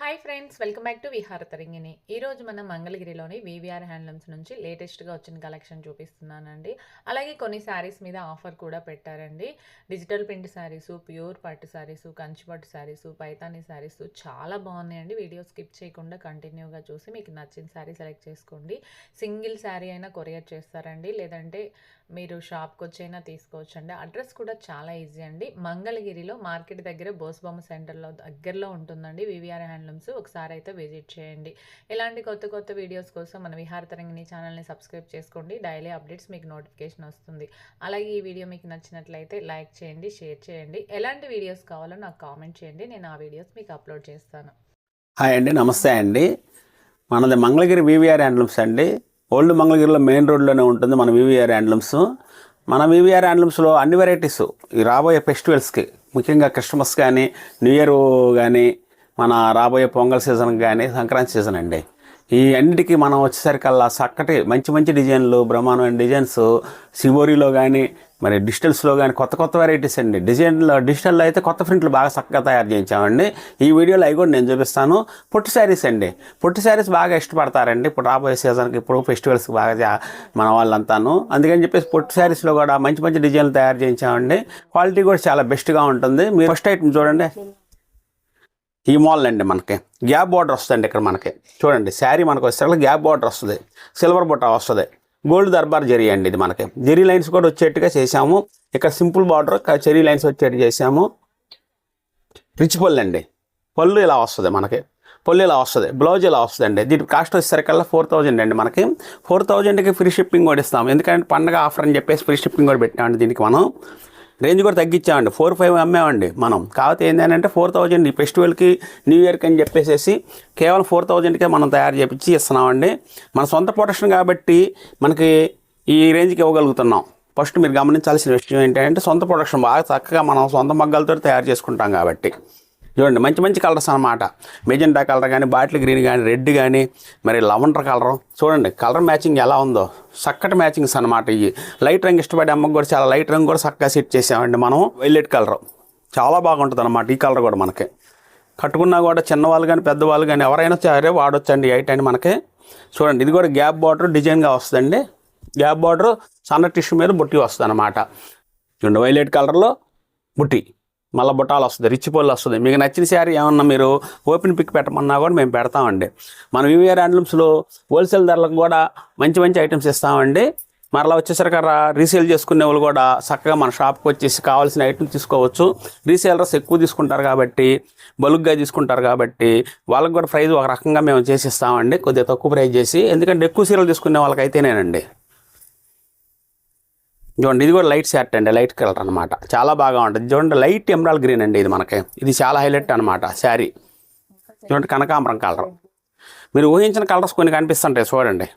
Hi friends, welcome back to విహార తరంగిణి. ఈరోజు మనం మంగళగిరిలోని వివిఆర్ హ్యాండ్లూమ్స్ నుంచి లేటెస్ట్గా వచ్చిన కలెక్షన్ చూపిస్తున్నానండి. అలాగే కొన్ని శారీస్ మీద ఆఫర్ కూడా పెట్టారండి. డిజిటల్ ప్రింట్ శారీసు, ప్యూర్ పట్టు శారీసు, కంచి పట్టు శారీసు, పైతానీ శారీసు చాలా బాగున్నాయండి. వీడియో స్కిప్ చేయకుండా కంటిన్యూగా చూసి మీకు నచ్చిన శారీ సెలెక్ట్ చేసుకోండి. సింగిల్ శారీ అయినా కొరియర్ చేస్తారండి, లేదంటే మీరు షాప్కి వచ్చైనా తీసుకోవచ్చండి. అడ్రస్ కూడా చాలా ఈజీ అండి. మంగళగిరిలో మార్కెట్ దగ్గర బోస్బొమ్మ సెంటర్లో దగ్గరలో ఉంటుందండి వివిఆర్ హ్యాండ్లూమ్స్. ఒకసారి అయితే విజిట్ చేయండి. ఇలాంటి కొత్త కొత్త వీడియోస్ కోసం మన విహార తరంగిణి ఛానల్ని సబ్స్క్రైబ్ చేసుకోండి. డైలీ అప్డేట్స్ మీకు నోటిఫికేషన్ వస్తుంది. అలాగే ఈ వీడియో మీకు నచ్చినట్లయితే లైక్ చేయండి, షేర్ చేయండి. ఎలాంటి వీడియోస్ కావాలో నాకు కామెంట్ చేయండి, నేను ఆ వీడియోస్ మీకు అప్లోడ్ చేస్తాను. హాయ్ అండి, నమస్తే అండి. మనది మంగళగిరి వివిఆర్ హ్యాండ్లూమ్స్ అండి. ఓల్డ్ మంగళగిరిలో మెయిన్ రోడ్లోనే ఉంటుంది మన వివిఆర్ హ్యాండ్లూమ్స్. మన వివిఆర్ హ్యాండ్లూమ్స్లో అన్ని వెరైటీస్ ఈ రాబోయే ఫెస్టివల్స్కి, ముఖ్యంగా క్రిస్మస్ కానీ, న్యూ ఇయర్ కానీ, మన రాబోయే పొంగల్ సీజన్ కానీ, సంక్రాంతి సీజన్ అండి. ఈ అన్నిటికీ మనం వచ్చేసరికల్లా చక్కటి మంచి మంచి డిజైన్లు, బ్రహ్మాండమైన డిజైన్స్ సివోరీలో కానీ, మరి డిజిటల్స్లో కానీ కొత్త కొత్త వెరైటీస్ అండి. డిజిటల్లో అయితే కొత్త ప్రింట్లు బాగా చక్కగా తయారు చేయించామండి. ఈ వీడియోలో అవి కూడా నేను చూపిస్తాను. పొట్టి శారీస్ అండి. పొట్టి శారీస్ బాగా ఇష్టపడతారండి ఇప్పుడు రాబోయే సీజన్కి, ఇప్పుడు ఫెస్టివల్స్కి బాగా మన వాళ్ళంతాను. అందుకని చెప్పేసి పొట్టి శారీస్లో కూడా మంచి మంచి డిజైన్లు తయారు చేయించామండి. క్వాలిటీ కూడా చాలా బెస్ట్గా ఉంటుంది. మీరు ఫస్ట్ ఐటమ్ చూడండి, ఈ మోడల్ అండి. మనకి గ్యాప్ బార్డర్ వస్తుంది ఇక్కడ. మనకి చూడండి, శారీ మనకు వచ్చేసరికి గ్యాప్ బార్డర్ వస్తుంది, సిల్వర్ బుట్ట వస్తుంది, గోల్డ్ దర్బార్ జరీ అండి. ఇది మనకి జరీ లైన్స్ కూడా వచ్చేట్టుగా చేసాము. ఇక్కడ సింపుల్ బార్డర్, చెరీ లైన్స్ వచ్చేట్టు చేసాము. రిచ్ పళ్ళు అండి. పళ్ళు ఇలా వస్తుంది మనకి, పళ్ళు ఇలా వస్తుంది, బ్లౌజ్ ఇలా వస్తుంది అండి. దీని కాస్ట్ వచ్చేసరికల్లా 4000 అండి. మనకి 4000కి ఫ్రీ షిప్పింగ్ కూడా ఇస్తాము. ఎందుకంటే పండగ ఆఫర్ అని చెప్పేసి ఫ్రీ షిప్పింగ్ కూడా పెట్టామండి. దీనికి మనం రేంజ్ కూడా తగ్గించామండి. 4500 అమ్మామండి మనం. కాకపోతే ఏంటంటే 4000 ఈ ఫెస్టివల్కి, న్యూ ఇయర్కి అని చెప్పేసి కేవలం 4000కే మనం తయారు చేయించి ఇస్తున్నామండి. మన సొంత ప్రొడక్షన్ కాబట్టి మనకి ఈ రేంజ్కి ఇవ్వగలుగుతున్నాం. ఫస్ట్ మీరు గమనించాల్సిన విషయం ఏంటంటే సొంత ప్రొడక్షన్ బాగా చక్కగా మనం సొంత మగ్గాలతో తయారు చేసుకుంటాం కాబట్టి. చూడండి, మంచి మంచి కలర్స్ అనమాట. మెజెంటా కలర్ కానీ, బాటిల్ గ్రీన్ కానీ, రెడ్ కానీ, మరి లవెండర్ కలర్. చూడండి కలర్ మ్యాచింగ్ ఎలా ఉందో, చక్కటి మ్యాచింగ్స్ అనమాట. ఇవి లైట్ రంగు ఇష్టపడే అమ్మకు కూడా చాలా లైట్ రంగు కూడా చక్కగా సెట్ చేసామండి మనం. వైలెట్ కలర్ చాలా బాగుంటుంది అనమాట. ఈ కలర్ కూడా మనకి కట్టుకున్నా కూడా చిన్నవాళ్ళు కానీ, పెద్దవాళ్ళు కానీ ఎవరైనా సరే వాడొచ్చండి. ఎయిట్ అని మనకి. చూడండి, ఇది కూడా గ్యాప్ బార్డర్ డిజైన్గా వస్తుందండి. గ్యాప్ బార్డర్ సన్న టిష్యూ మీద బుట్టి వస్తుంది అనమాట. చూడండి, వైలెట్ కలర్లో బుట్టి, మళ్ళీ బుట్టాలు వస్తుంది, రిచ్ పళ్ళు వస్తుంది. మీకు నచ్చిన శారీ ఏమన్నా మీరు ఓపెన్ పిక్ పెట్టమన్నా కూడా మేము పెడతామండి. మన వివిఆర్ హ్యాండ్లూమ్స్లో హోల్సేల్ ధరలకు కూడా మంచి మంచి ఐటమ్స్ ఇస్తామండి. మరలా వచ్చేసరికి రీసేల్ చేసుకునే వాళ్ళు కూడా చక్కగా మన షాప్కి వచ్చేసి కావాల్సిన ఐటమ్స్ తీసుకోవచ్చు. రీసేలర్స్ ఎక్కువ తీసుకుంటారు కాబట్టి, బల్క్గా తీసుకుంటారు కాబట్టి వాళ్ళకి కూడా ప్రైస్ ఒక రకంగా మేము చేసి ఇస్తామండి, కొద్దిగా తక్కువ ప్రైస్ చేసి. ఎందుకంటే ఎక్కువ సీరలు తీసుకునే వాళ్ళకైతేనేనండి. చూడండి, ఇది కూడా లైట్ షర్ట్ అండి, లైట్ కలర్ అనమాట. చాలా బాగా ఉంటుంది. చూడండి, లైట్ ఎమరాల్డ్ గ్రీన్ అండి. ఇది మనకి ఇది చాలా హైలైట్ అనమాట శారీ. చూడండి, కనకాంబరం కలర్. మీరు ఊహించిన కలర్స్ కొన్ని కనిపిస్తుంటాయి చూడండి.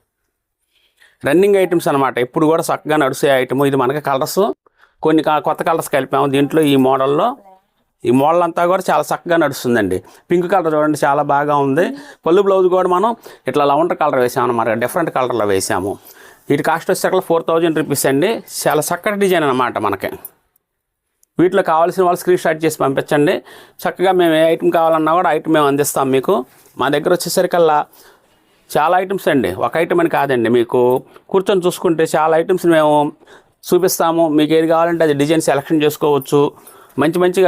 రన్నింగ్ ఐటమ్స్ అనమాట, ఎప్పుడు కూడా చక్కగా నడిచే ఐటమ్. ఇది మనకి కలర్స్ కొన్ని కొత్త కలర్స్ కలిపాము దీంట్లో. ఈ మోడల్లో ఈ మోడల్ అంతా కూడా చాలా చక్కగా నడుస్తుందండి. పింక్ కలర్ చూడండి, చాలా బాగా ఉంది. పళ్ళు బ్లౌజ్ కూడా మనం ఇట్లా లవెండర్ కలర్ వేసాము అనమాట, డిఫరెంట్ కలర్లో వేసాము. వీటి కాస్ట్ వచ్చేసరికి 4000 రూపీస్ అండి. చాలా చక్కటి డిజైన్ అనమాట మనకి. వీటిలో కావాల్సిన వాళ్ళు స్క్రీన్ షాట్ చేసి పంపించండి. చక్కగా మేము ఏ ఐటమ్ కావాలన్నా కూడా ఐటమ్ మేము అందిస్తాం మీకు. మా దగ్గర వచ్చేసరికల్లా చాలా ఐటమ్స్ అండి, ఒక ఐటమ్ అని కాదండి. మీకు కూర్చొని చూసుకుంటే చాలా ఐటమ్స్ మేము చూపిస్తాము. మీకు ఏది కావాలంటే అది డిజైన్ సెలెక్షన్ చేసుకోవచ్చు. మంచి మంచి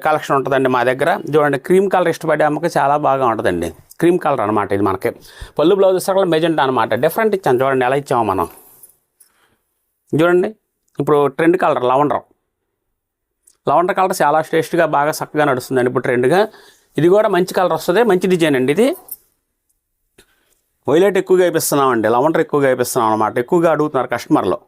కలెక్షన్ ఉంటుందండి మా దగ్గర. చూడండి, క్రీమ్ కలర్ ఇష్టపడే అమ్మకి చాలా బాగా ఉంటుందండి. క్రీమ్ కలర్ అనమాట ఇది మనకి. పళ్ళు బ్లౌజ్ సర్కల్ మెజెంటా అనమాట. డిఫరెంట్ ఇచ్చాను చూడండి, ఎలా ఇచ్చాము మనం. చూడండి, ఇప్పుడు ట్రెండ్ కలర్ లవెండర్ కలర్ చాలా టేస్ట్గా బాగా చక్కగా నడుస్తుందండి ఇప్పుడు ట్రెండ్గా. ఇది కూడా మంచి కలర్ వస్తుంది, మంచి డిజైన్ అండి. ఇది వైలెట్ ఎక్కువగా వేపిస్తున్నామండి, లవెండర్ ఎక్కువగా వేపిస్తున్నాం అనమాట. ఎక్కువగా అడుగుతున్నారు కస్టమర్లు.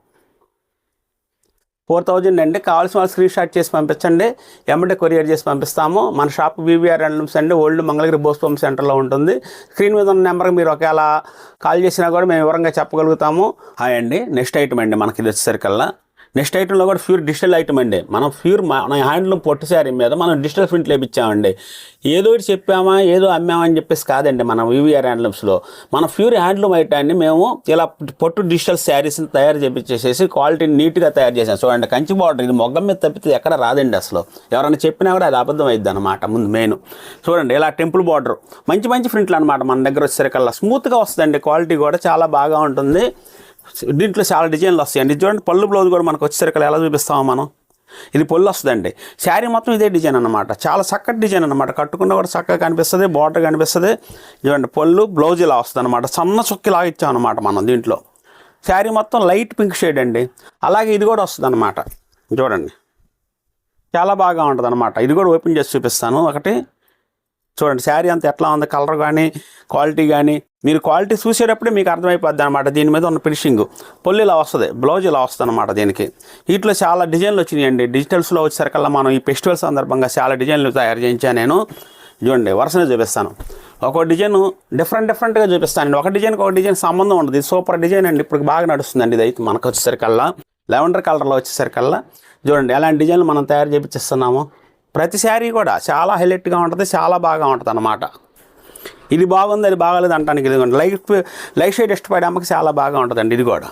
4000 అండి. కావాల్సిన వాళ్ళు స్క్రీన్ షాట్ చేసి పంపించండి, ఎమ్మటే కొరియర్ చేసి పంపిస్తాము. మన షాప్ వివిఆర్ హ్యాండ్లూమ్స్ అండి, ఓల్డ్ మంగళగిరి బోస్బొమ్మ సెంటర్లో ఉంటుంది. స్క్రీన్ మీద ఉన్న నెంబర్కి మీరు ఒకవేళ కాల్ చేసినా కూడా మేము వివరంగా చెప్పగలుగుతాము. హాయ్ అండి, నెక్స్ట్ ఐటమ్ అండి మనకి ఇది వచ్చేసరికల్లా నెక్స్ట్ ఐటెంలో కూడా ప్యూర్ డిజిటల్ ఐటమ్ అండి. మనం ప్యూర్ మన హ్యాండ్లూమ్ పొట్టు శారీ మీద మనం డిజిటల్ ప్రింట్ లేపించామండి. ఏదో ఒకటి చెప్పామా ఏదో అమ్మామా అని చెప్పేసి కాదండి. మన వివిఆర్ హ్యాండ్లూమ్స్లో మన ప్యూర్ హ్యాండ్లూమ్ ఐటాన్ని మేము ఇలా పొట్టు డిజిటల్ శారీస్ని తయారు చేపించేసేసి క్వాలిటీని నీట్గా తయారు చేసాం. చూడండి, కంచి బార్డర్ ఇది మొగ్గం మీద తప్పితే ఎక్కడ రాదండి అసలు. ఎవరైనా చెప్పినా కూడా అది అబద్ధం అయింది అనమాట. ముందు మెయిన్ చూడండి, ఇలా టెంపుల్ బార్డర్ మంచి మంచి ప్రింట్లు అనమాట. మన దగ్గర వచ్చేసరికల్లా స్మూత్గా వస్తుందండి. క్వాలిటీ కూడా చాలా బాగా ఉంటుంది. దీంట్లో చాలా డిజైన్లు వస్తాయండి. చూడండి, పళ్ళు బ్లౌజ్ కూడా మనకు వచ్చేసరికి ఎలా చూపిస్తామో మనం. ఇది పళ్ళు వస్తుందండి. శారీ మొత్తం ఇదే డిజైన్ అనమాట. చాలా చక్కటి డిజైన్ అనమాట. కట్టుకున్న కూడా చక్కగా కనిపిస్తుంది, బార్డర్ కనిపిస్తుంది. చూడండి, పళ్ళు బ్లౌజ్ ఇలా వస్తుంది అనమాట. సన్న చుక్కిలాగా ఇచ్చాం అనమాట మనం దీంట్లో. శారీ మొత్తం లైట్ పింక్ షేడ్ అండి. అలాగే ఇది కూడా వస్తుంది అనమాట. చూడండి, చాలా బాగా ఉంటుంది అనమాట. ఇది కూడా ఓపెన్ చేసి చూపిస్తాను ఒకటి. చూడండి, శారీ అంతా ఎట్లా ఉంది, కలర్ కానీ క్వాలిటీ కానీ మీరు క్వాలిటీ చూసేటప్పుడే మీకు అర్థమైపోద్ది అనమాట. దీని మీద ఉన్న ఫినిషింగ్. పొల్లు ఇలా వస్తుంది, బ్లౌజ్ ఇలా వస్తుంది అనమాట. దీనికి వీటిలో చాలా డిజైన్లు వచ్చినాయండి. డిజిటల్స్లో వచ్చేసరికల్లా మనం ఈ ఫెస్టివల్ సందర్భంగా చాలా డిజైన్లు తయారు చేయించాను నేను. చూడండి, వరుసనే చూపిస్తాను. ఒక డిజైన్ డిఫరెంట్గా చూపిస్తానండి. ఒక డిజైన్కి ఒక డిజైన్ సంబంధం ఉండదు. ఇది సూపర్ డిజైన్ అండి. ఇప్పుడు బాగా నడుస్తుందండి. ఇది అయితే మనకు వచ్చేసరికల్లా లెవెండర్ కలర్లో వచ్చేసరికల్లా చూడండి ఎలాంటి డిజైన్లు మనం తయారు చేయించిస్తున్నాము. ప్రతి శారీ కూడా చాలా హైలైట్గా ఉంటుంది, చాలా బాగా ఉంటుంది అన్నమాట. ఇది బాగుంది అది బాగాలేదు అంటానికి ఇది లైట్ షేడ్ ఇష్టపడే అమ్మకి చాలా బాగా ఉంటుందండి. ఇది కూడా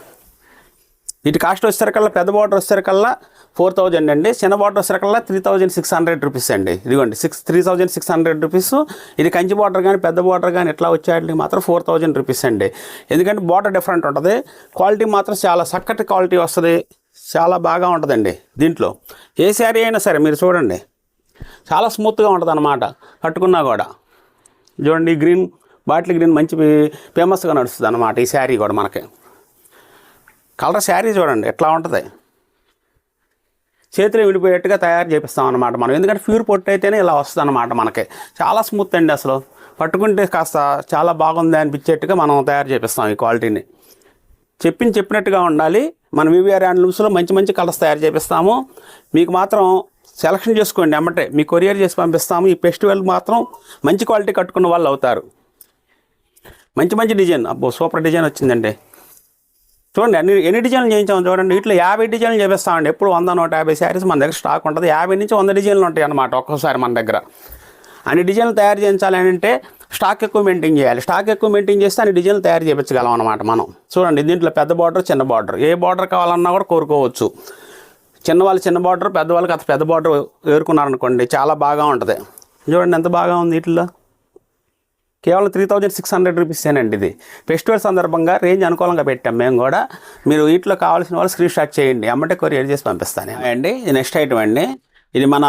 వీటి కాస్ట్ వచ్చేసరికల్లా పెద్ద బార్డర్ వచ్చేసరికల్లా 4000 అండి. చిన్న బార్డర్ వచ్చేసరికల్లా 3600 రూపీస్ అండి. ఇదిగోండి 3600 రూపీస్. ఇది కంచి బార్డర్ కానీ పెద్ద బార్డర్ కానీ ఇట్లా వచ్చేటికి మాత్రం 4000 రూపీస్ అండి. ఎందుకంటే బార్డర్ డిఫరెంట్ ఉంటుంది, క్వాలిటీ మాత్రం చాలా చక్కటి క్వాలిటీ వస్తుంది, చాలా బాగా ఉంటుందండి. దీంట్లో ఏ శారీ అయినా సరే మీరు చూడండి చాలా స్మూత్గా ఉంటుంది అన్నమాట. కట్టుకున్నా కూడా చూడండి, గ్రీన్ బాటిల్ గ్రీన్ మంచి ఫేమస్గా నడుస్తుంది అన్నమాట. ఈ శారీ కూడా మనకి కలర్ శారీ చూడండి ఎట్లా ఉంటుంది. చేతిలో విడిపోయేట్టుగా తయారు చేపిస్తాం అనమాట మనం. ఎందుకంటే ప్యూర్ పొట్టు అయితేనే ఇలా వస్తుంది అనమాట. మనకి చాలా స్మూత్ అండి. అసలు పట్టుకుంటే కాస్త చాలా బాగుంది అనిపించేట్టుగా మనం తయారు చేపిస్తాం ఈ క్వాలిటీని. చెప్పినట్టుగా ఉండాలి. మన వివిఆర్ హ్యాండ్లూమ్స్లో మంచి మంచి కలర్స్ తయారు చేపిస్తాము. మీకు మాత్రం సెలక్షన్ చేసుకోండి, అమ్మటే మీకు కొరియర్ చేసి పంపిస్తాము. ఈ ఫెస్టివల్ మాత్రం మంచి క్వాలిటీ కట్టుకున్న వాళ్ళు అవుతారు. మంచి మంచి డిజైన్, అబ్బో సూపర్ డిజైన్ వచ్చిందండి. చూడండి ఎన్ని డిజైన్లు చేయించాము చూడండి. ఇట్లా 50 డిజైన్లు చేపిస్తామండి. ఎప్పుడు 100-150 శారీస్ మన దగ్గర స్టాక్ ఉంటుంది. 50 నుంచి 100 డిజైన్లు ఉంటాయి అన్నమాట ఒక్కోసారి మన దగ్గర. అన్ని డిజైన్లు తయారు చేయించాలి అంటే స్టాక్ ఎక్కువ మెయింటైన్ చేయాలి. స్టాక్ ఎక్కువ మెయింటైన్ చేస్తే అన్ని డిజైన్లు తయారు చేయించగలం అనమాట మనం. చూడండి, దీంట్లో పెద్ద బార్డర్ చిన్న బార్డర్, ఏ బార్డర్ కావాలన్నా కూడా కోరుకోవచ్చు. చిన్నవాళ్ళు చిన్న బార్డర్, పెద్దవాళ్ళకి అంత పెద్ద బార్డర్ ఏరుకున్నారనుకోండి చాలా బాగా ఉంటుంది. చూడండి ఎంత బాగా ఉంది. వీటిల్లో కేవలం 3600 రూపీసేనండి. ఇది ఫెస్టివల్ సందర్భంగా రేంజ్ అనుకూలంగా పెట్టాం మేము కూడా. మీరు వీటిలో కావాల్సిన వాళ్ళు స్క్రీన్ షాట్ చేయండి, అమ్మటే కొరియర్ చేసి పంపిస్తాను అండి. ఇది నెక్స్ట్ ఐటమ్ అండి. ఇది మన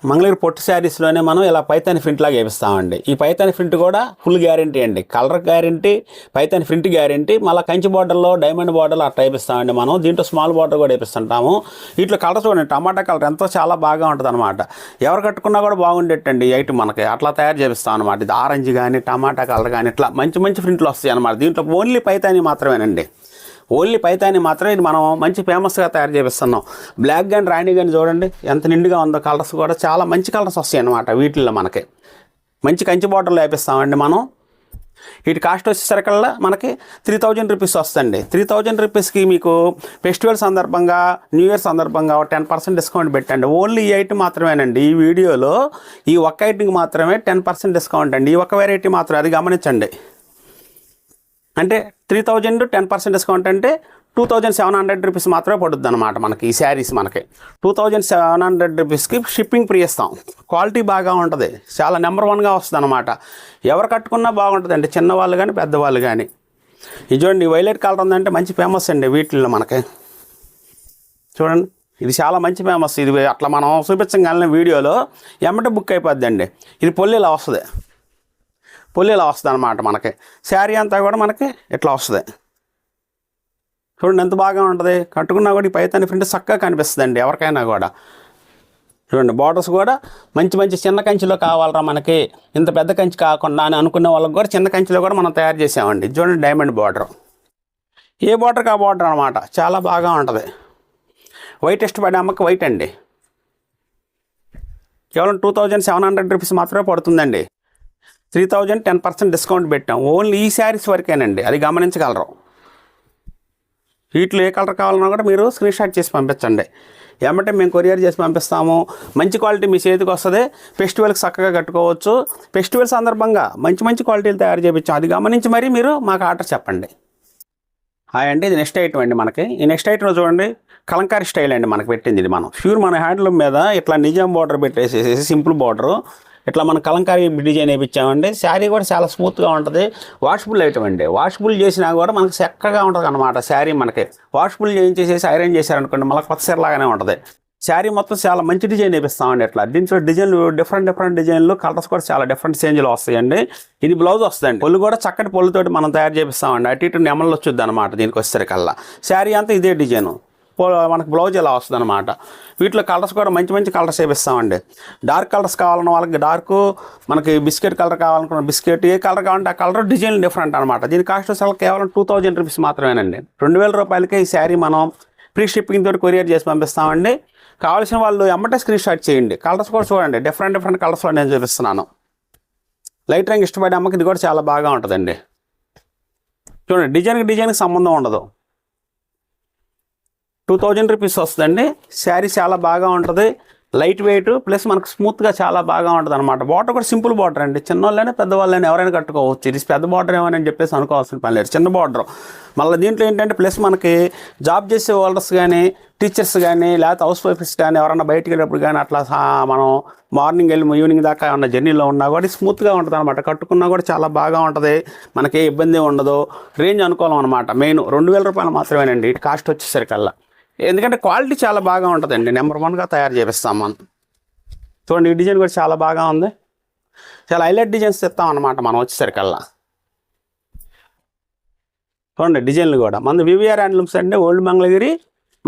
మంగళగిరి పొట్టు శారీస్లోనే మనం ఇలా పైతాని ప్రింట్ లాగా వేపిస్తామండి. ఈ పైతాని ప్రింట్ కూడా ఫుల్ గ్యారంటీ అండి. Colour guarantee, Paithani print guarantee. మళ్ళీ కంచి బార్డర్లో డైమండ్ బార్డర్లో అట్లా వేపిస్తామండి మనం. దీంట్లో స్మాల్ బార్డర్ కూడా వేపిస్తుంటాము. వీటిలో కలర్ చూడండి, టమాటా కలర్ ఎంతో చాలా బాగా ఉంటుంది అనమాట. ఎవరు కట్టుకున్నా కూడా బాగుండేటండి ఈ ఐటమ్ మనకి. అట్లా తయారు చేపిస్తాం అనమాట. ఇది ఆరెంజ్ కానీ టమాటా కలర్ కానీ ఇట్లా మంచి మంచి ప్రింట్లు వస్తాయి అనమాట. దీంట్లో ఓన్లీ పైతాని మాత్రమేనండి. ఓన్లీ పైతాని మాత్రమే ఇది మనం మంచి ఫేమస్గా తయారు చేపిస్తున్నాం. బ్లాక్ కానీ రాణి కానీ చూడండి ఎంత నిండుగా ఉందో. కలర్స్ కూడా చాలా మంచి కలర్స్ వస్తాయి అన్నమాట. వీటిల్లో మనకి మంచి కంచి బార్డర్లో వేపిస్తామండి మనం. వీటి కాస్ట్ వచ్చేసరికల్లా మనకి 3000 రూపీస్ వస్తుంది. 3000 రూపీస్కి మీకు ఫెస్టివల్ సందర్భంగా న్యూ ఇయర్ సందర్భంగా 10% డిస్కౌంట్ పెట్టండి. ఓన్లీ ఈ ఐటమ్ మాత్రమేనండి. ఈ వీడియోలో ఈ ఒక్క ఐటమ్కి మాత్రమే 10% డిస్కౌంట్ అండి. ఈ ఒక్క వెరైటీ మాత్రమే, అది గమనించండి. అంటే 3000 10% డిస్కౌంట్ అంటే 2700 రూపీస్ మాత్రమే పడుద్ది అనమాట మనకి. ఈ శారీస్ మనకి 2700 రూపీస్కి షిప్పింగ్ ఫ్రీ ఇస్తాం. క్వాలిటీ బాగా ఉంటుంది, చాలా నెంబర్ 1గా వస్తుంది అనమాట. ఎవరు కట్టుకున్నా బాగుంటుందండి, చిన్నవాళ్ళు కానీ పెద్దవాళ్ళు కానీ. ఇది చూడండి, వైలెట్ కలర్ ఉందంటే మంచి ఫేమస్ అండి వీటిల్లో మనకి. చూడండి, ఇది చాలా మంచి ఫేమస్. ఇది అట్లా మనం చూపించగలిగిన వీడియోలో ఎమ్మటే బుక్ అయిపోద్ది అండి. ఇది పొల్లు ఇలా వస్తుంది, పొల్లు ఇలా వస్తుంది అనమాట మనకి. శారీ అంతా కూడా మనకి ఇట్లా వస్తుంది. చూడండి ఎంత బాగా ఉంటుంది. కట్టుకున్నా కూడా ఈ పైతాని ప్రింట్ చక్కగా కనిపిస్తుందండి ఎవరికైనా కూడా. చూడండి, బార్డర్స్ కూడా మంచి మంచి చిన్న కంచిలో కావాలరా మనకి, ఇంత పెద్ద కంచి కాకుండా అని అనుకునే వాళ్ళకి కూడా చిన్న కంచిలో కూడా మనం తయారు చేసామండి. చూడండి, డైమండ్ బార్డర్, ఏ బార్డర్కి ఆ బార్డర్ అనమాట. చాలా బాగా ఉంటుంది. వైట్ ఇష్టపడే అమ్మకి వైట్ అండి. కేవలం 2700 రూపీస్ మాత్రమే పడుతుందండి. 3000 10% డిస్కౌంట్ పెట్టాం. ఓన్లీ ఈ శారీస్ వరకేనండి, అది గమనించగలరు. వీటిలో ఏ కలర్ కావాలన్నా కూడా మీరు స్క్రీన్ షాట్ చేసి పంపించండి. ఏమంటే మేము కొరియర్ చేసి పంపిస్తాము. మంచి క్వాలిటీ మీ చేతికి వస్తుంది. ఫెస్టివల్కి చక్కగా కట్టుకోవచ్చు. ఫెస్టివల్ సందర్భంగా మంచి మంచి క్వాలిటీలు తయారు చేయించాం. అది గమనించి మరి మీరు మాకు ఆర్డర్ చెప్పండి. హాయ్ అండి, ఇది నెక్స్ట్ ఐటమ్ అండి. మనకి ఈ నెక్స్ట్ ఐటమ్ చూడండి, కలంకారీ స్టైల్ అండి మనకు పెట్టింది. ఇది మనం ప్యూర్ మన హ్యాండ్లూమ్ మీద ఇట్లా నిజాం బార్డర్ పెట్టేసేసి సింపుల్ బార్డరు ఇట్లా మనం కలంకారీ డిజైన్ వేయించామండి. శారీ కూడా చాలా స్మూత్గా ఉంటుంది. వాషబుల్ ఐటమ్ అండి. వాషబుల్ చేసినా కూడా మనకు చక్కగా ఉంటుంది అనమాట. శారీ మనకి వాషబుల్ చేయించేసేసి ఐరన్ చేశారనుకోండి మళ్ళీ కొత్త చీర లాగానే ఉంటుంది. శారీ మొత్తం చాలా మంచి డిజైన్ వేపిస్తామండి. ఇట్లా దీంట్లో డిజైన్లు డిఫరెంట్ డిజైన్లు, కలర్స్ కూడా చాలా డిఫరెంట్ చేంజ్లో వస్తాయండి. ఇది బ్లౌజ్ వస్తుందండి. పొల్లు కూడా చక్కటి పొల్లుతోటి మనం తయారు చేపిస్తామండి. అటు ఇటు నెమళ్ళు వచ్చుద్ది అనమాట. దీనికి వచ్చేసరికల్లా శారీ అంతా ఇదే డిజైను. మనకు బ్లౌజ్ ఇలా వస్తుంది అనమాట. వీటిలో కలర్స్ కూడా మంచి మంచి కలర్స్ వేపిస్తామండి. డార్క్ కలర్స్ కావాలన్న వాళ్ళకి డార్క్, మనకి బిస్కెట్ కలర్ కావాలనుకున్న బిస్కెట్, ఏ కలర్ కావాలంటే ఆ కలర్ డిజైన్ డిఫరెంట్ అనమాట. దీని కాస్ట్ అసలు కేవలం 2000 రూపీస్ మాత్రమేనండి. 2000 రూపాయలకే ఈ శారీ మనం ఫ్రీ షిప్పింగ్ తోటి కొరియర్ చేసి పంపిస్తామండి. కావాల్సిన వాళ్ళు ఎమ్మటే స్క్రీన్ షాట్ చేయండి. కలర్స్ కూడా చూడండి, డిఫరెంట్ కలర్స్లో నేను చూపిస్తున్నాను. లైట్ రంగు ఇష్టపడే అమ్మకి ఇది కూడా చాలా బాగా ఉంటుందండి. చూడండి, డిజైన్కి సంబంధం ఉండదు. 2000 రూపీస్ వస్తుందండి. శారీ చాలా బాగా ఉంటుంది. లైట్ వెయిట్ ప్లస్ మనకు స్మూత్గా చాలా బాగా ఉంటుంది అనమాట. బార్డర్ కూడా సింపుల్ బార్డర్ అండి. చిన్నవాళ్ళైనా పెద్దవాళ్ళైనా ఎవరైనా కట్టుకోవచ్చు. ఇది పెద్ద బార్డర్ ఏమని చెప్పేసి అనుకోవాల్సిన పని లేదు, చిన్న బార్డర్. మళ్ళీ దీంట్లో ఏంటంటే ప్లస్ మనకి జాబ్ చేసే హోల్డర్స్ కానీ, టీచర్స్ కానీ, లేకపోతే హౌస్ వైఫ్స్ కానీ ఎవరైనా బయటికి వెళ్ళేటప్పుడు కానీ అట్లా మనం మార్నింగ్ వెళ్ళి ఈవినింగ్ దాకా ఏమన్నా జర్నీలో ఉన్నా కూడా స్మూత్గా ఉంటుంది అనమాట. కట్టుకున్నా కూడా చాలా బాగా ఉంటుంది. మనకి ఏ ఇబ్బంది ఉండదు. రేంజ్ అనుకూలం అనమాట. మెయిన్ 2000 రూపాయలు మాత్రమేనండి ఇటు కాస్ట్ వచ్చేసరికల్లా. ఎందుకంటే క్వాలిటీ చాలా బాగా ఉంటుందండి. నెంబర్ 1గా తయారు చేపిస్తాం మనం. చూడండి, ఈ డిజైన్ కూడా చాలా బాగా ఉంది. చాలా హైలైట్ డిజైన్స్ ఇస్తాం అనమాట మనం వచ్చేసరికల్లా. చూడండి డిజైన్లు కూడా మన వివిఆర్ హ్యాండ్లూమ్స్ అండి, ఓల్డ్ మంగళగిరి.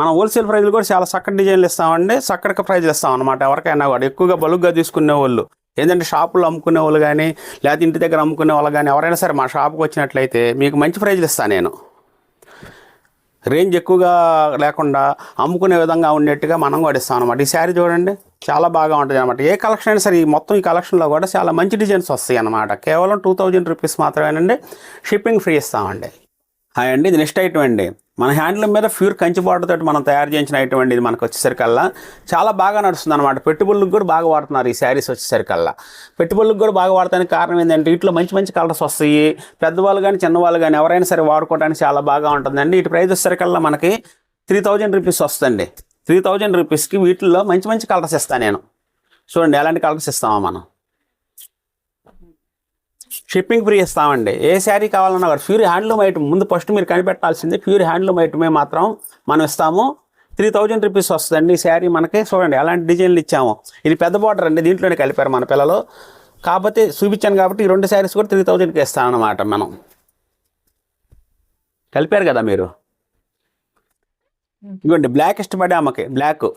మనం హోల్సేల్ ప్రైజ్లు కూడా చాలా చక్కటి డిజైన్లు ఇస్తామండి. చక్కటి ప్రైజ్లు ఇస్తాం అనమాట. ఎవరికైనా కూడా ఎక్కువగా బలుగ్గా తీసుకునే వాళ్ళు, ఏంటంటే షాపులో అమ్ముకునే వాళ్ళు కానీ, లేకపోతే ఇంటి దగ్గర అమ్ముకునే వాళ్ళు కానీ ఎవరైనా సరే మా షాప్కి వచ్చినట్లయితే మీకు మంచి ప్రైజ్లు ఇస్తాను నేను. రేంజ్ ఎక్కువగా లేకుండా అమ్ముకునే విధంగా ఉండేట్టుగా మనం కూడా ఇస్తాం అనమాట. ఈ శారీ చూడండి చాలా బాగా ఉంటుంది అనమాట. ఏ కలెక్షన్ అయినా సరే మొత్తం ఈ కలెక్షన్లో కూడా చాలా మంచి డిజైన్స్ వస్తాయి అనమాట. కేవలం 2000 రూపీస్ మాత్రమేనండి. షిప్పింగ్ ఫ్రీ ఇస్తామండి. హాయ్ అండి, ఇది నెక్స్ట్ ఐటమ్ అండి. మన హ్యాండ్లూమ్ మీద ప్యూర్ కంచి బార్డర్ తోటి మనం తయారు చేయించిన ఐటమ్ అండి. ఇది మనకు వచ్చేసరికల్లా చాలా బాగా నడుస్తుంది అనమాట. పెట్టుబడులకు కూడా బాగా వాడుతున్నారు ఈ శారీస్ వచ్చేసరికల్లా. పెట్టుబడులకు కూడా బాగా వాడటానికి కారణం ఏంటంటే వీటిలో మంచి కలర్స్ వస్తాయి. పెద్దవాళ్ళు కానీ చిన్నవాళ్ళు కానీ ఎవరైనా సరే వాడుకోవడానికి చాలా బాగా ఉంటుందండి. ఇటు ప్రైస్ వచ్చేసరికల్లా మనకి 3000 రూపీస్ వస్తుంది. 3000 రూపీస్కి వీటిల్లో మంచి కలర్స్ ఇస్తాను నేను. చూడండి ఎలాంటి కలర్స్ ఇస్తామో మనం. షిప్పింగ్ ఫ్రీ ఇస్తామండి. ఏ శారీ కావాలన్నా కూడా ప్యూర్ హ్యాండ్లూమ్ ఐటమ్ ముందు ఫస్ట్ మీరు కనిపెట్టాల్సింది ప్యూర్ హ్యాండ్లూమ్ ఐటమే మాత్రం మనం ఇస్తాము. 3000 రూపీస్ వస్తుందండి ఈ శారీ మనకి. చూడండి ఎలాంటి డిజైన్లు ఇచ్చాము. ఇది పెద్ద బార్డర్ అండి, దీంట్లోనే కలిపారు మన పిల్లలు. కాకపోతే చూపించాను కాబట్టి ఈ 2 శారీస్ కూడా 3000కి ఇస్తాం అనమాట. మనం కలిపారు కదా మీరు. ఇదిగోండి బ్లాక్ ఇష్టపడే అమ్మకి బ్లాక్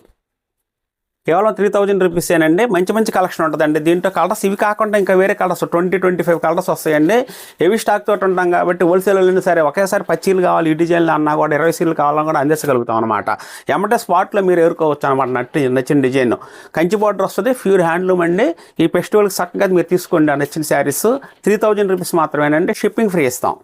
కేవలం 3000 రూపీసేనండి. మంచి కలెక్షన్ ఉంటుందండి. దీంట్లో కలర్స్ ఇవి కాకుండా ఇంకా వేరే కలర్స్ 20-25 కలర్స్ వస్తాయండి. హెవీ స్టాక్ తోటి ఉంటాం కాబట్టి హోల్సేల్ సరే ఒకేసారి పచ్చీలు కావాలి ఈ డిజైన్లు అన్నా కూడా 20 సీలు కావాలని కూడా అందించగలుగుతాం అనమాట. ఎమ్మటే స్పాట్లో మీరు ఎదుర్కోవచ్చు అనమాట. నచ్చిన డిజైన్ కంచి బార్డర్ వస్తుంది. ప్యూర్ హ్యాండ్లూమ్ అండి. ఈ ఫెస్టివల్కి చక్కగా మీరు తీసుకోండి నచ్చిన శారీస్. 3000 రూపీస్ మాత్రమేనండి. షిప్పింగ్ ఫ్రీ ఇస్తాం.